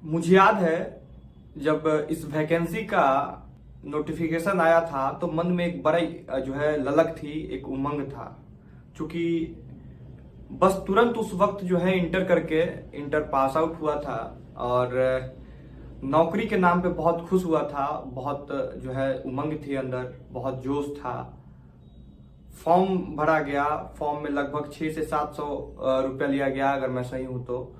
मुझे याद है जब इस वैकेंसी का नोटिफिकेशन आया था तो मन में एक बड़ा जो है ललक थी, एक उमंग था। क्योंकि बस तुरंत उस वक्त जो है इंटर पास आउट हुआ था और नौकरी के नाम पे बहुत खुश हुआ था। बहुत जो है उमंग थी अंदर, बहुत जोश था। फॉर्म भरा गया, फॉर्म में लगभग 600 से 700 रुपया लिया गया अगर मैं सही हूं तो।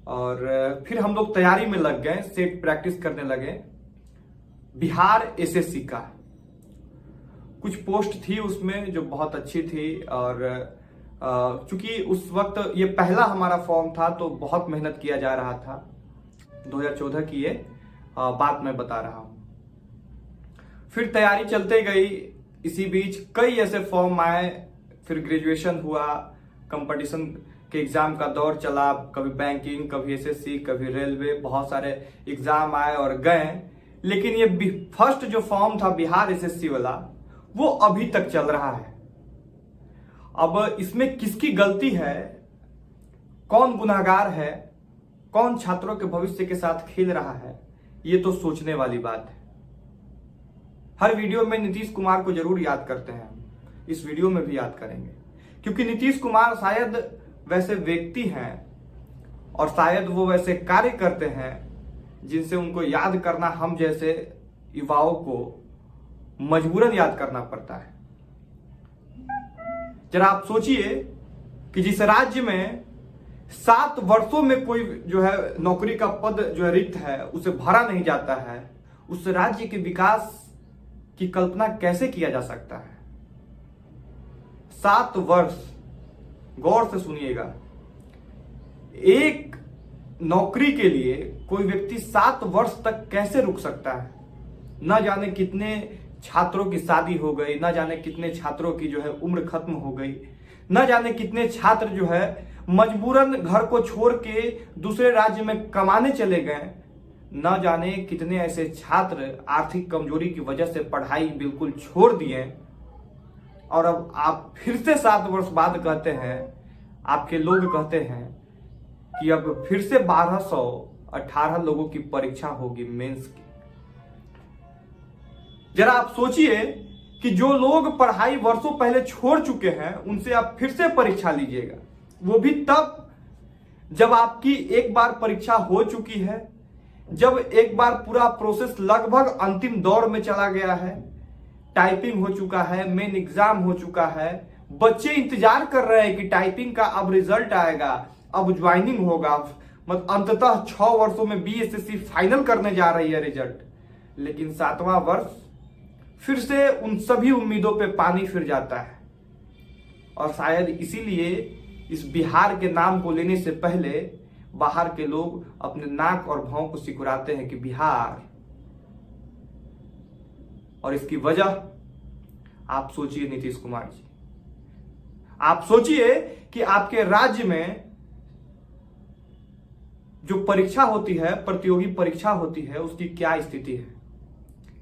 और फिर हम लोग तैयारी में लग गए, सेट प्रैक्टिस करने लगे। बिहार एसएससी का कुछ पोस्ट थी उसमें जो बहुत अच्छी थी। और चूंकि उस वक्त ये पहला हमारा फॉर्म था तो बहुत मेहनत किया जा रहा था। 2014 की ये बात मैं बता रहा हूं। फिर तैयारी चलते गई, इसी बीच कई ऐसे फॉर्म आए। फिर ग्रेजुएशन हुआ, कंपटीशन के एग्जाम का दौर चला, कभी बैंकिंग, कभी एसएससी, कभी रेलवे, बहुत सारे एग्जाम आए और गए। लेकिन ये फर्स्ट जो फॉर्म था बिहार एसएससी वाला, वो अभी तक चल रहा है। अब इसमें किसकी गलती है, कौन गुनाहगार है, कौन छात्रों के भविष्य के साथ खेल रहा है, ये तो सोचने वाली बात है। हर वीडियो में नीतीश कुमार को जरूर याद करते हैं, इस वीडियो में भी याद करेंगे। क्योंकि नीतीश कुमार शायद वैसे व्यक्ति हैं और शायद वो वैसे कार्य करते हैं जिनसे उनको याद करना हम जैसे युवाओं को मजबूरन याद करना पड़ता है। जरा आप सोचिए कि जिस राज्य में 7 वर्षों में कोई जो है नौकरी का पद जो है रिक्त है उसे भरा नहीं जाता है, उस राज्य के विकास की कल्पना कैसे किया जा सकता है। 7 वर्ष, गौर से सुनिएगा, एक नौकरी के लिए कोई व्यक्ति 7 वर्ष तक कैसे रुक सकता है। न जाने कितने छात्रों की शादी हो गई, न जाने कितने छात्रों की जो है उम्र खत्म हो गई, न जाने कितने छात्र जो है मजबूरन घर को छोड़ के दूसरे राज्य में कमाने चले गए, न जाने कितने ऐसे छात्र आर्थिक कमजोरी की वजह से पढ़ाई बिल्कुल छोड़ दिए। और अब आप फिर से 7 वर्ष बाद कहते हैं, आपके लोग कहते हैं कि अब फिर से 1218 लोगों की परीक्षा होगी मेंस की। जरा आप सोचिए कि जो लोग पढ़ाई वर्षों पहले छोड़ चुके हैं उनसे आप फिर से परीक्षा लीजिएगा, वो भी तब जब आपकी एक बार परीक्षा हो चुकी है, जब एक बार पूरा प्रोसेस लगभग अंतिम दौर में चला गया है, टाइपिंग हो चुका है, मेन एग्जाम हो चुका है, बच्चे इंतजार कर रहे हैं कि टाइपिंग का अब रिजल्ट आएगा, अब ज्वाइनिंग होगा, मतलब अंततः 6 वर्षों में बीएसएससी फाइनल करने जा रही है रिजल्ट। लेकिन 7वां वर्ष फिर से उन सभी उम्मीदों पे पानी फिर जाता है। और शायद इसीलिए इस बिहार के नाम को लेने से पहले बाहर के लोग अपने नाक और भौं को सिकुड़ाते हैं कि बिहार। और इसकी वजह आप सोचिए नीतीश कुमार जी, आप सोचिए कि आपके राज्य में जो परीक्षा होती है, प्रतियोगी परीक्षा होती है, उसकी क्या स्थिति है,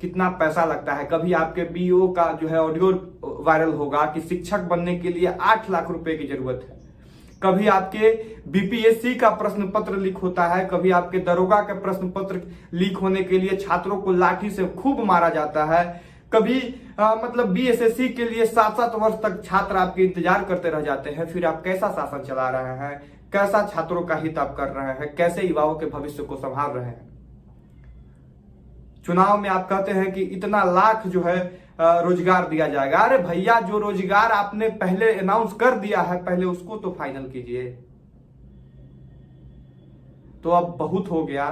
कितना पैसा लगता है। कभी आपके बीओ का जो है ऑडियो वायरल होगा कि शिक्षक बनने के लिए 8 लाख रुपए की जरूरत है। कभी आपके बीपीएससी का प्रश्न पत्र लीक होता है, कभी आपके दरोगा के प्रश्न पत्र लीक होने के लिए छात्रों को लाठी से खूब मारा जाता है। कभी मतलब बीएसएससी के लिए 7-7 वर्ष तक छात्र आपके इंतजार करते रह जाते हैं। फिर आप कैसा शासन चला रहे हैं, कैसा छात्रों का हित आप कर रहे हैं, कैसे युवाओं के भविष्य को संभाल रहे हैं। चुनाव में आप कहते हैं कि इतना लाख जो है रोजगार दिया जाएगा। अरे भैया, जो रोजगार आपने पहले अनाउंस कर दिया है, पहले उसको तो फाइनल कीजिए। तो अब बहुत हो गया,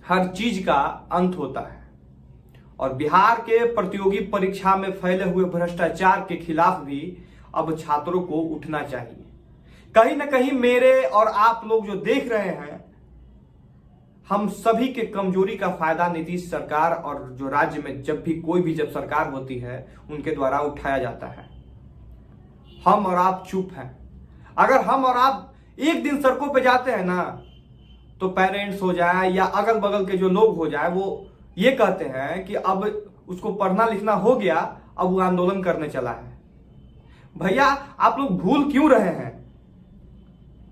हर चीज का अंत होता है। और बिहार के प्रतियोगी परीक्षा में फैले हुए भ्रष्टाचार के खिलाफ भी अब छात्रों को उठना चाहिए। कहीं ना कहीं मेरे और आप लोग जो देख रहे हैं, हम सभी के कमजोरी का फायदा नीतीश सरकार और जो राज्य में जब भी कोई भी जब सरकार होती है उनके द्वारा उठाया जाता है। हम और आप चुप हैं। अगर हम और आप एक दिन सड़कों पे जाते हैं ना, तो पेरेंट्स हो जाए या अगल बगल के जो लोग हो जाए, वो ये कहते हैं कि अब उसको पढ़ना लिखना हो गया, अब वो आंदोलन करने चला है। भैया, आप लोग भूल क्यों रहे हैं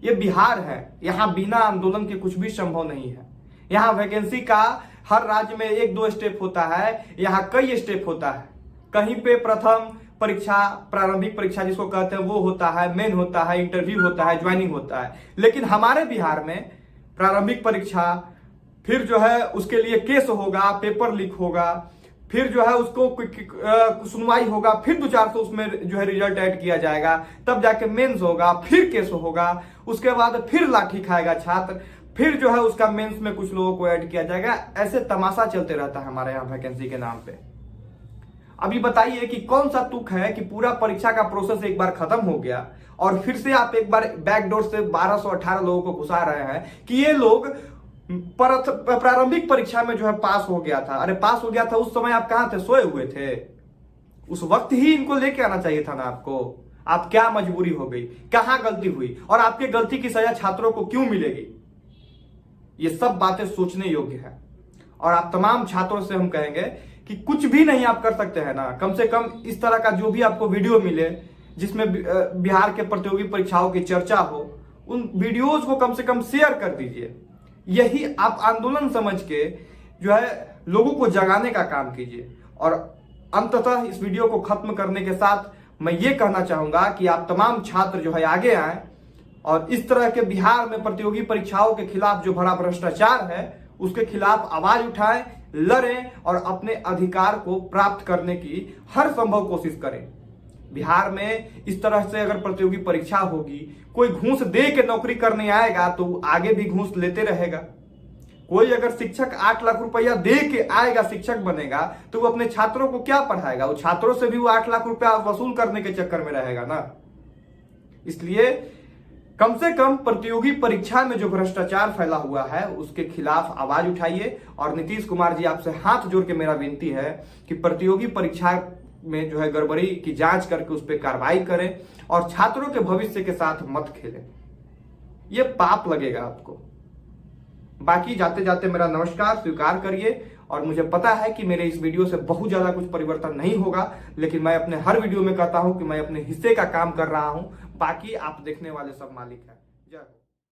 ये बिहार है, यहाँ बिना आंदोलन के कुछ भी संभव नहीं है। यहाँ वैकेंसी का हर राज्य में 1-2 स्टेप होता है, यहाँ कई स्टेप होता है। कहीं पे प्रथम परीक्षा, प्रारंभिक परीक्षा जिसको कहते हैं वो होता है, मेन होता है, इंटरव्यू होता है, ज्वाइनिंग होता है। लेकिन हमारे बिहार में प्रारंभिक परीक्षा, फिर जो है उसके लिए केस होगा, पेपर लीक होगा, फिर जो है उसको सुनवाई होगा, फिर 2-400 उसमें जो है रिजल्ट ऐड किया जाएगा, तब जाके मेंस होगा, फिर केस होगा, उसके बाद फिर लाठी खाएगा छात्र, फिर जो है उसका मेंस में कुछ लोगों को ऐड किया जाएगा। ऐसे तमाशा चलते रहता है हमारे यहाँ वैकेंसी के नाम पे। अभी बताइए कि कौन सा तुक है कि पूरा परीक्षा का प्रोसेस एक बार खत्म हो गया और फिर से आप एक बार बैकडोर से 1218 लोगों को घुसा रहे हैं कि ये लोग प्रारंभिक परीक्षा में जो है पास हो गया था। अरे पास हो गया था, उस समय आप कहां थे? सोए हुए थे। उस वक्त ही इनको लेके आना चाहिए था ना आपको। आप क्या मजबूरी हो गई, कहां गलती हुई और आपके गलती की सजा छात्रों को क्यों मिलेगी? ये सब बातें सोचने योग्य है। और आप तमाम छात्रों से हम कहेंगे कि कुछ भी नहीं आप कर सकते हैं ना, कम से कम इस तरह का जो भी आपको वीडियो मिले जिसमें बिहार के प्रतियोगी परीक्षाओं की चर्चा हो, उन वीडियोज को कम से कम शेयर कर दीजिए। यही आप आंदोलन समझ के जो है लोगों को जगाने का काम कीजिए। और अंततः इस वीडियो को खत्म करने के साथ मैं ये कहना चाहूंगा कि आप तमाम छात्र जो है आगे आए और इस तरह के बिहार में प्रतियोगी परीक्षाओं के खिलाफ जो बड़ा भ्रष्टाचार है उसके खिलाफ आवाज उठाएं, लड़ें और अपने अधिकार को प्राप्त करने की हर संभव कोशिश करें। बिहार में इस तरह से अगर प्रतियोगी परीक्षा होगी, कोई घूस दे के नौकरी करने आएगा तो आगे भी घूस लेते रहेगा। कोई अगर शिक्षक 8 लाख रुपया दे के आएगा, शिक्षक बनेगा, तो वो अपने छात्रों को क्या पढ़ाएगा? वो छात्रों से भी वो 8 लाख रुपया वसूल करने के चक्कर में रहेगा ना। इसलिए कम से कम प्रतियोगी परीक्षा में जो भ्रष्टाचार फैला हुआ है उसके खिलाफ आवाज उठाइए। और नीतीश कुमार जी, आपसे हाथ जोड़ के मेरा विनती है कि प्रतियोगी परीक्षा में जो है गड़बड़ी की जांच करके उस पर कार्रवाई करें और छात्रों के भविष्य के साथ मत खेलें। ये पाप लगेगा आपको। बाकी जाते जाते मेरा नमस्कार स्वीकार करिए। और मुझे पता है कि मेरे इस वीडियो से बहुत ज्यादा कुछ परिवर्तन नहीं होगा, लेकिन मैं अपने हर वीडियो में कहता हूं कि मैं अपने हिस्से का काम कर रहा हूं। बाकी आप देखने वाले सब मालिक हैं। जय हो।